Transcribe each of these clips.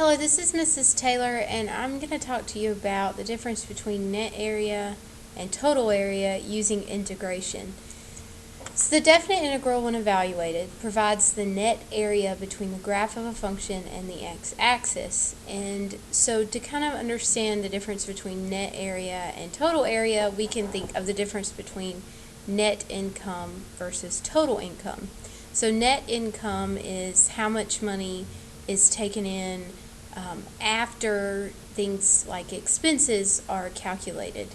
Hello, this is Mrs. Taylor, and I'm going to talk to you about the difference between net area and total area using integration. So the definite integral, when evaluated, provides the net area between the graph of a function and the x-axis. And so to kind of understand the difference between net area and total area, we can think of the difference between net income versus total income. So net income is how much money is taken in after things like expenses are calculated.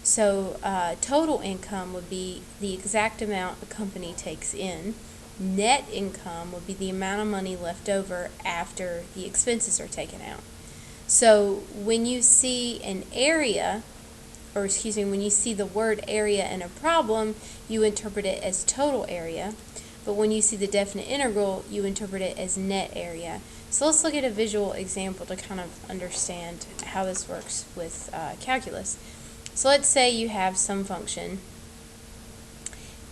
So total income would be the exact amount a company takes in. Net income would be the amount of money left over after the expenses are taken out. So when you see an area, or excuse me, when you see the word area in a problem, you interpret it as total area. But when you see the definite integral, you interpret it as net area. So let's look at a visual example to kind of understand how this works with calculus. So let's say you have some function,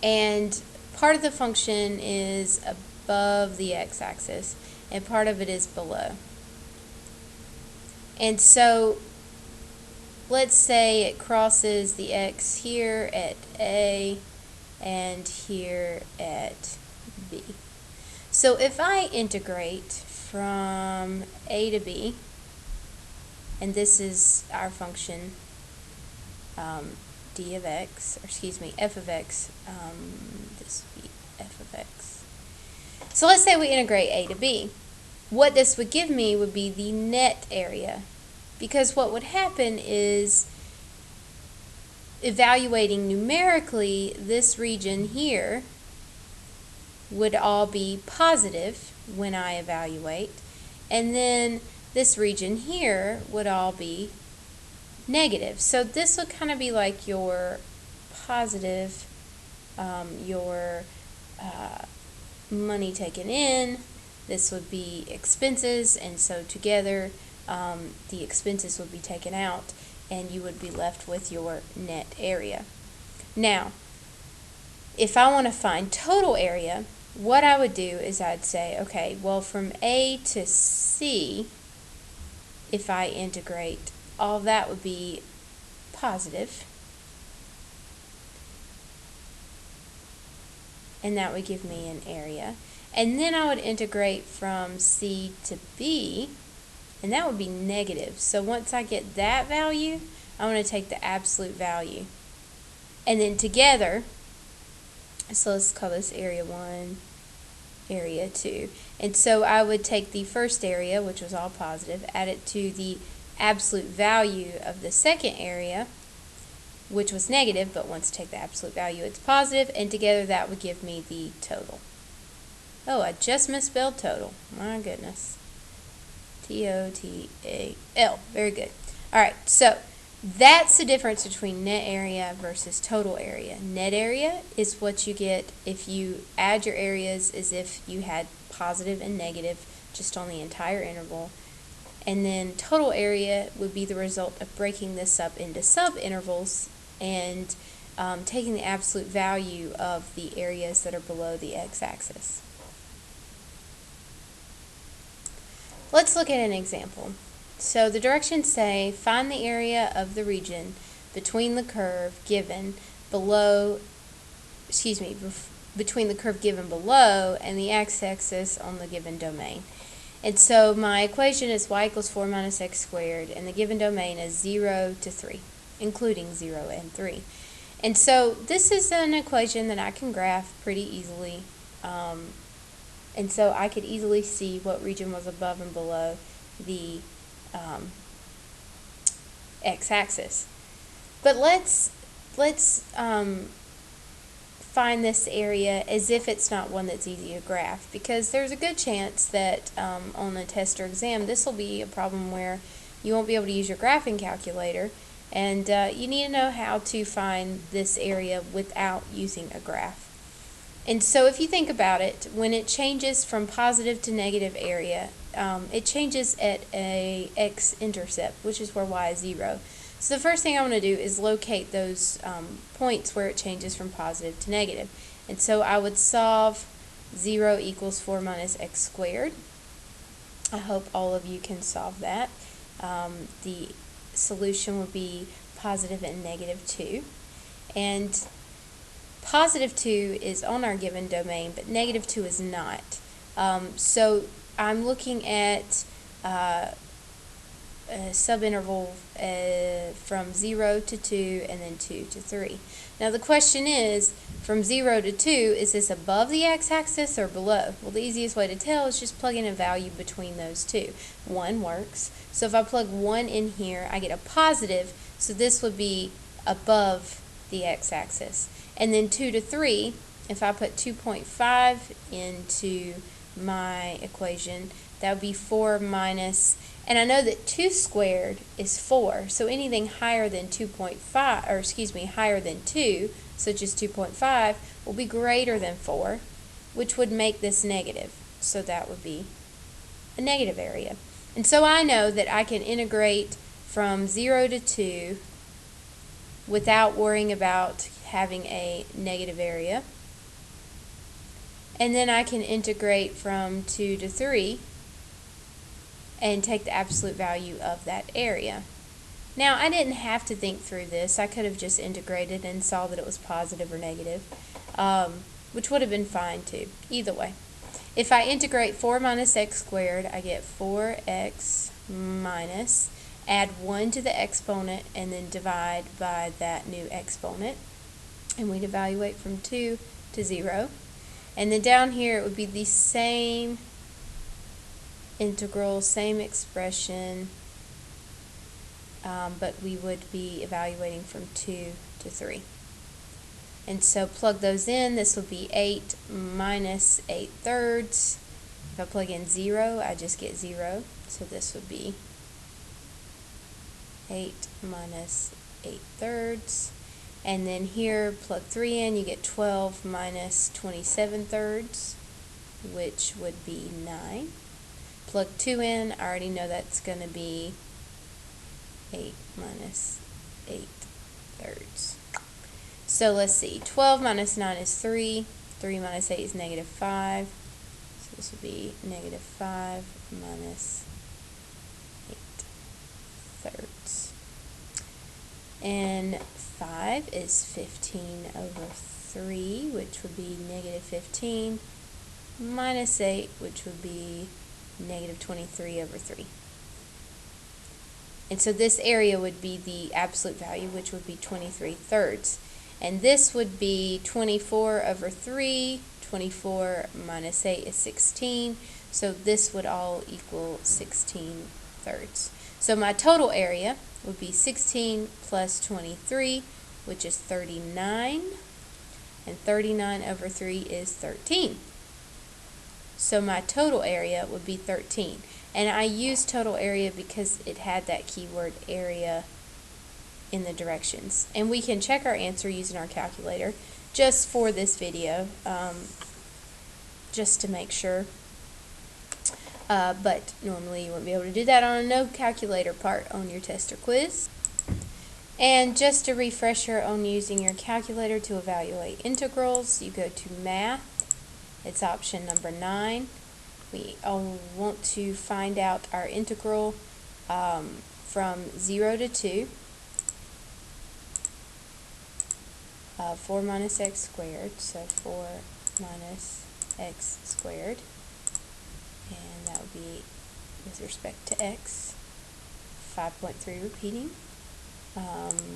and part of the function is above the x-axis, and part of it is below. And so let's say it crosses the x here at A and here at B. So if I integrate from A to B, and this is our function d of x, or excuse me, f of x, this would be f of x. So let's say we integrate A to B. What this would give me would be the net area, because what would happen is, evaluating numerically, this region here would all be positive when I evaluate, and then this region here would all be negative. So this would kind of be like your positive, your money taken in. This would be expenses, and so together the expenses would be taken out, and you would be left with your net area. Now, if I want to find total area, what I would do is I'd say, okay, well, from A to C, if I integrate, all that would be positive, and that would give me an area. And then I would integrate from C to B, and that would be negative. So once I get that value, I'm going to take the absolute value. And then together, so let's call this area 1, area 2. And so I would take the first area, which was all positive, add it to the absolute value of the second area, which was negative, but once I take the absolute value, it's positive, and together that would give me the total. Oh, I just misspelled total. My goodness. T-O-T-A-L. Very good. Alright, so that's the difference between net area versus total area. Net area is what you get if you add your areas as if you had positive and negative just on the entire interval. And then total area would be the result of breaking this up into sub-intervals and taking the absolute value of the areas that are below the x-axis. Let's look at an example. So the directions say, find the area of the region between the curve given below, between the curve given below and the x-axis on the given domain. And so my equation is y equals 4 minus x squared, and the given domain is 0 to 3, including 0 and 3. And so this is an equation that I can graph pretty easily. And so I could easily see what region was above and below the x-axis. But let's find this area as if it's not one that's easy to graph, because there's a good chance that on a test or exam this will be a problem where you won't be able to use your graphing calculator, and you need to know how to find this area without using a graph. And so if you think about it, when it changes from positive to negative area, it changes at a x-intercept, which is where y is 0. So the first thing I want to do is locate those points where it changes from positive to negative. And so I would solve 0 equals 4 minus x squared. I hope all of you can solve that. The solution would be positive and negative 2. And positive 2 is on our given domain, but negative 2 is not. So I'm looking at a subinterval from 0 to 2 and then 2 to 3. Now the question is, from 0 to 2, is this above the x-axis or below? Well, the easiest way to tell is just plug in a value between those two. 1 works. So if I plug 1 in here, I get a positive, so this would be above the x-axis. And then 2 to 3, if I put 2.5 into my equation, that would be 4 minus, and I know that 2 squared is 4, so anything higher than 2.5, or excuse me, higher than 2, such as 2.5, will be greater than 4, which would make this negative. So that would be a negative area. And so I know that I can integrate from 0 to 2 without worrying about having a negative area. And then I can integrate from 2 to 3 and take the absolute value of that area. Now, I didn't have to think through this. I could have just integrated and saw that it was positive or negative, which would have been fine too, either way. If I integrate 4 minus x squared, I get 4x minus, add 1 to the exponent, and then divide by that new exponent. And we'd evaluate from 2 to 0. And then down here, it would be the same integral, same expression, but we would be evaluating from 2 to 3. And so plug those in. This would be 8 minus 8 thirds. If I plug in 0, I just get 0. So this would be 8 minus 8 thirds. And then here, plug 3 in, you get 12 minus 27 thirds, which would be 9. Plug 2 in, I already know that's going to be 8 minus 8 thirds. So let's see, 12 minus 9 is 3, 3 minus 8 is negative 5, so this would be negative 5 minus 8 thirds. And 5 is 15 over 3, which would be negative 15, minus 8, which would be negative 23 over 3. And so this area would be the absolute value, which would be 23 thirds. And this would be 24 over 3, 24 minus 8 is 16, so this would all equal 16 thirds. So my total area would be 16 plus 23, which is 39, and 39 over 3 is 13. So my total area would be 13. And I used total area because it had that keyword area in the directions. And we can check our answer using our calculator just for this video, just to make sure. But normally you won't be able to do that on a no calculator part on your test or quiz. And just a refresher on using your calculator to evaluate integrals, you go to Math. It's option number 9. We want to find out our integral from 0 to 2. 4 minus x squared, so 4 minus x squared, and that would be with respect to x. 5.3 repeating,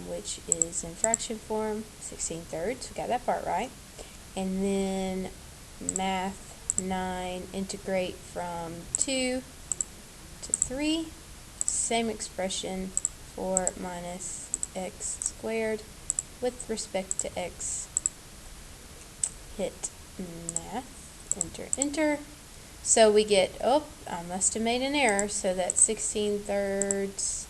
which is in fraction form, 16 thirds. We got that part right. And then Math 9, integrate from 2 to 3. Same expression, 4 minus x squared with respect to x. Hit Math, enter, enter. So we get, oh, I must have made an error, so that's 16 thirds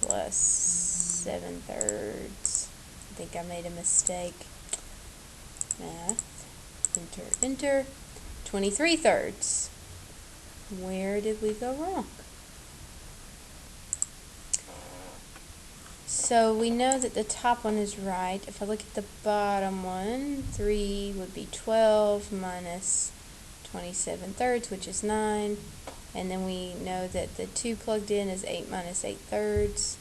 plus 7 thirds. I think I made a mistake. Math, enter, enter. 23 thirds. Where did we go wrong? So we know that the top one is right. If I look at the bottom one, 3 would be 12 minus 27 thirds, which is 9, And then we know that the 2 plugged in is 8 minus 8/3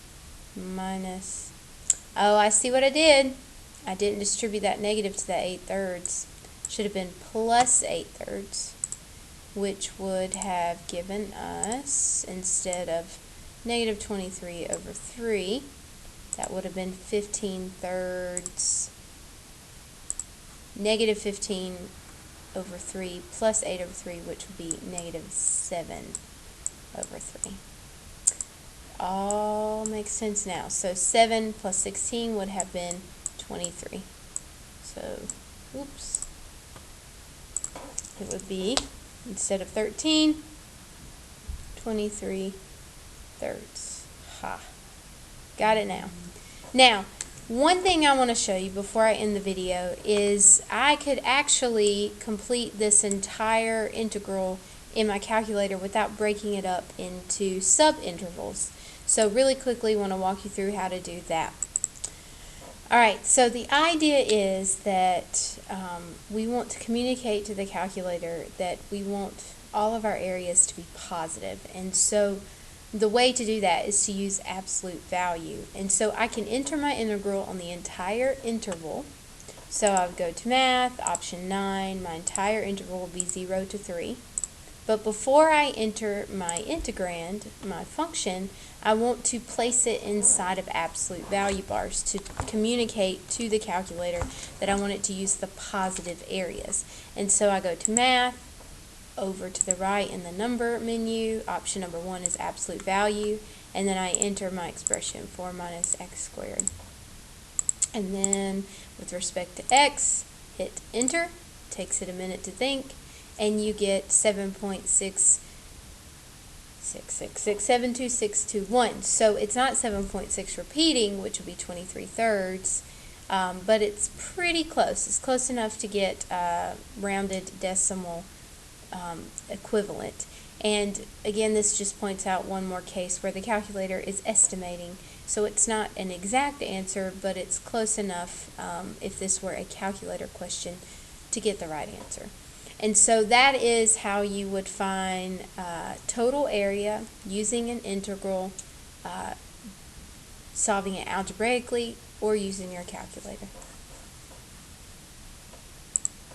minus, oh, I see what I did. I didn't distribute that negative to that 8/3. Should have been plus 8/3, which would have given us, instead of negative 23/3, that would have been 15/3, negative 15/3 plus 8/3, which would be negative 7/3. All makes sense now. So 7 plus 16 would have been 23. So, oops. It would be, instead of 13, 23/3. Ha. Got it now. Now, one thing I want to show you before I end the video is I could actually complete this entire integral in my calculator without breaking it up into subintervals. So really quickly, I want to walk you through how to do that. Alright, so the idea is that we want to communicate to the calculator that we want all of our areas to be positive. And so the way to do that is to use absolute value. And so I can enter my integral on the entire interval. So I would go to math, option 9, my entire interval will be 0 to 3. But before I enter my integrand, my function, I want to place it inside of absolute value bars to communicate to the calculator that I want it to use the positive areas. And so I go to math, over to the right in the number menu, option number 1 is absolute value, and then I enter my expression, 4 minus x squared. And then with respect to x, hit enter, takes it a minute to think, and you get 7.666672621. So it's not 7.6 repeating, which would be 23/3, but it's pretty close. It's close enough to get rounded decimal equivalent. And again, this just points out one more case where the calculator is estimating. So it's not an exact answer, but it's close enough, if this were a calculator question, to get the right answer. And so that is how you would find total area using an integral, solving it algebraically, or using your calculator.